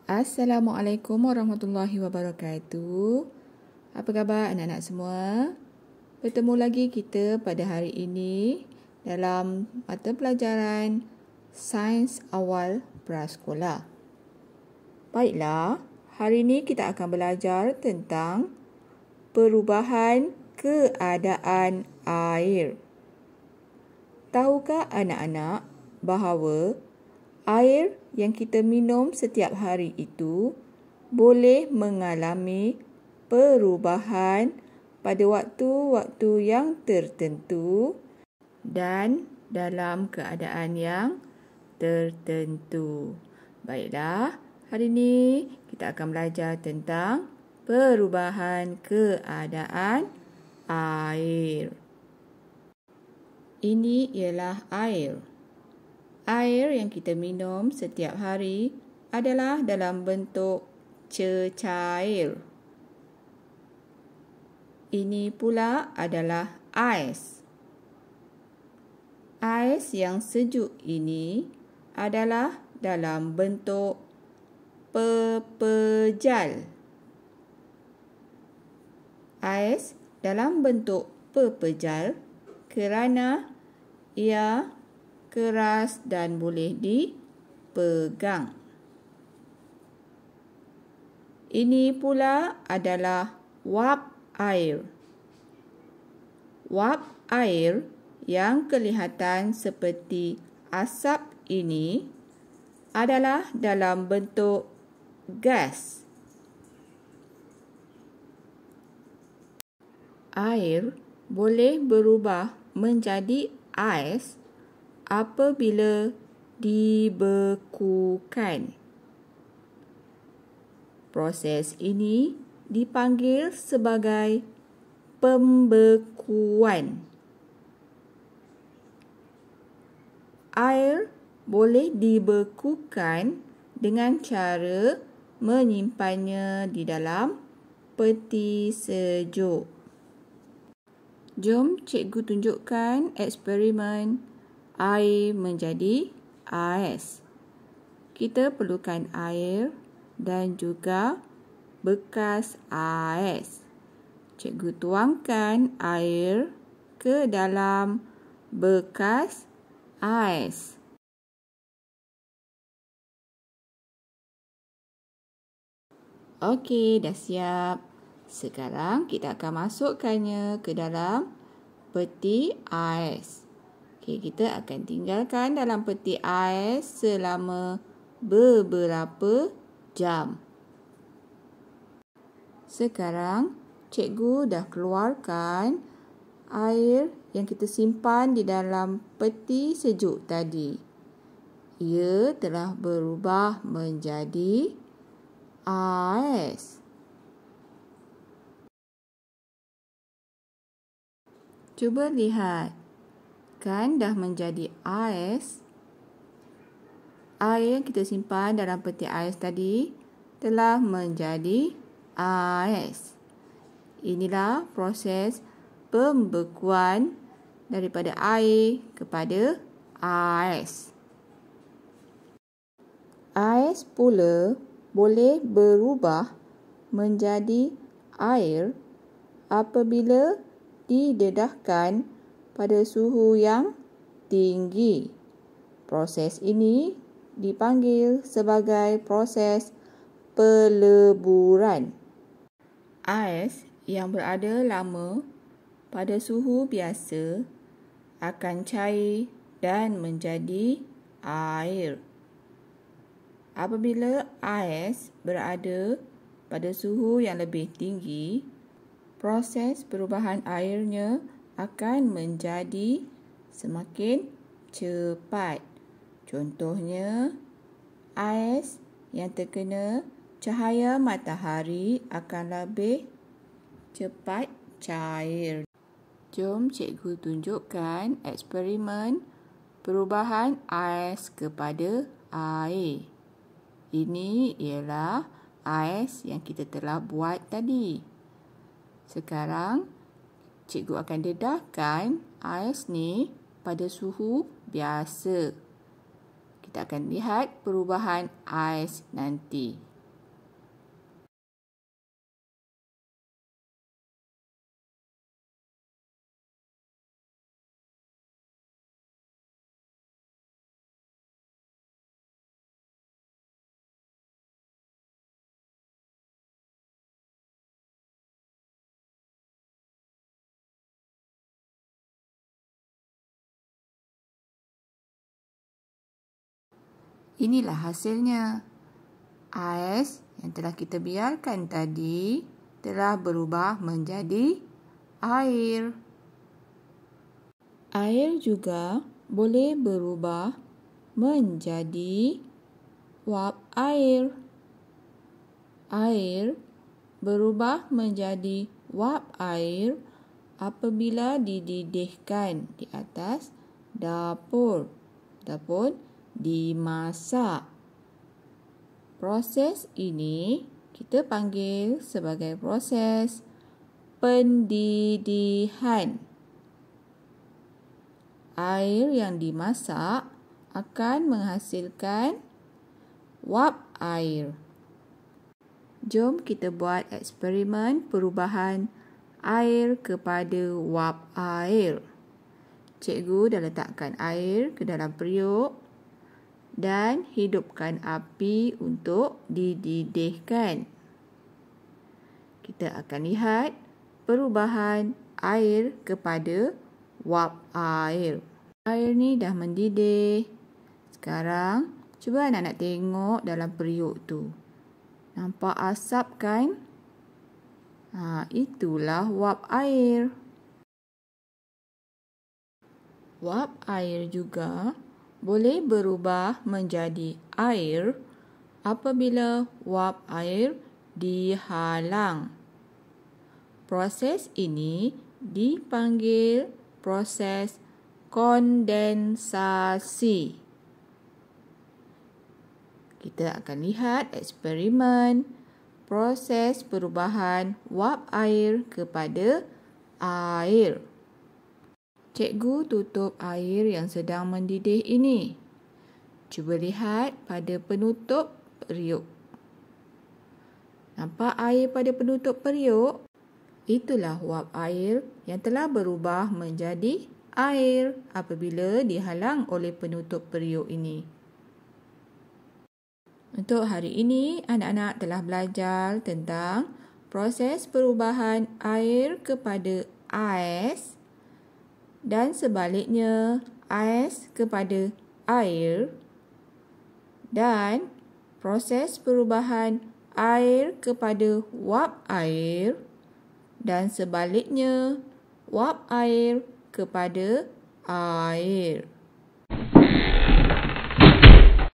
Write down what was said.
Assalamualaikum warahmatullahi wabarakatuh. Apa khabar anak-anak semua? Bertemu lagi kita pada hari ini dalam mata pelajaran Sains Awal Prasekolah. Baiklah, hari ini kita akan belajar tentang perubahan keadaan air. Tahukah anak-anak bahawa air yang kita minum setiap hari itu boleh mengalami perubahan pada waktu-waktu yang tertentu dan dalam keadaan yang tertentu. Baiklah, hari ini kita akan belajar tentang perubahan keadaan air. Ini ialah air. Air yang kita minum setiap hari adalah dalam bentuk cecair. Ini pula adalah ais. Ais yang sejuk ini adalah dalam bentuk pepejal. Ais dalam bentuk pepejal kerana ia keras dan boleh dipegang. Ini pula adalah wap air. Wap air yang kelihatan seperti asap ini adalah dalam bentuk gas. Air boleh berubah menjadi ais apabila dibekukan. Proses ini dipanggil sebagai pembekuan. Air boleh dibekukan dengan cara menyimpannya di dalam peti sejuk. Jom cikgu tunjukkan eksperimen air menjadi ais. Kita perlukan air dan juga bekas ais. Cikgu tuangkan air ke dalam bekas ais. Okey, dah siap. Sekarang kita akan masukkannya ke dalam peti ais. Okey, kita akan tinggalkan dalam peti ais selama beberapa jam. Sekarang, cikgu dah keluarkan air yang kita simpan di dalam peti sejuk tadi. Ia telah berubah menjadi ais. Cuba lihat. Kan dah menjadi ais. Air yang kita simpan dalam peti ais tadi telah menjadi ais. Inilah proses pembekuan daripada air kepada ais. Ais pula boleh berubah menjadi air apabila didedahkan pada suhu yang tinggi. Proses ini dipanggil sebagai proses peleburan. Ais yang berada lama pada suhu biasa akan cair dan menjadi air. Apabila ais berada pada suhu yang lebih tinggi, proses perubahan airnya akan menjadi semakin cepat. Contohnya, ais yang terkena cahaya matahari akan lebih cepat cair. Jom cikgu tunjukkan eksperimen perubahan ais kepada air. Ini ialah ais yang kita telah buat tadi. Sekarang, cikgu akan dedahkan ais ni pada suhu biasa. Kita akan lihat perubahan ais nanti. Inilah hasilnya. Ais yang telah kita biarkan tadi telah berubah menjadi air. Air juga boleh berubah menjadi wap air. Air berubah menjadi wap air apabila dididihkan di atas dapur ataupun dimasak. Proses ini kita panggil sebagai proses pendidihan. Air yang dimasak akan menghasilkan wap air. Jom kita buat eksperimen perubahan air kepada wap air. Cikgu dah letakkan air ke dalam periuk dan hidupkan api untuk dididihkan. Kita akan lihat perubahan air kepada wap air. Air ni dah mendidih. Sekarang, cuba anak-anak tengok dalam periuk tu. Nampak asap kan? Itulah wap air. Wap air juga boleh berubah menjadi air apabila wap air dihalang. Proses ini dipanggil proses kondensasi. Kita akan lihat eksperimen proses perubahan wap air kepada air. Cikgu tutup air yang sedang mendidih ini. Cuba lihat pada penutup periuk. Nampak air pada penutup periuk? Itulah wap air yang telah berubah menjadi air apabila dihalang oleh penutup periuk ini. Untuk hari ini, anak-anak telah belajar tentang proses perubahan air kepada ais dan sebaliknya ais kepada air dan proses perubahan air kepada wap air dan sebaliknya wap air kepada air.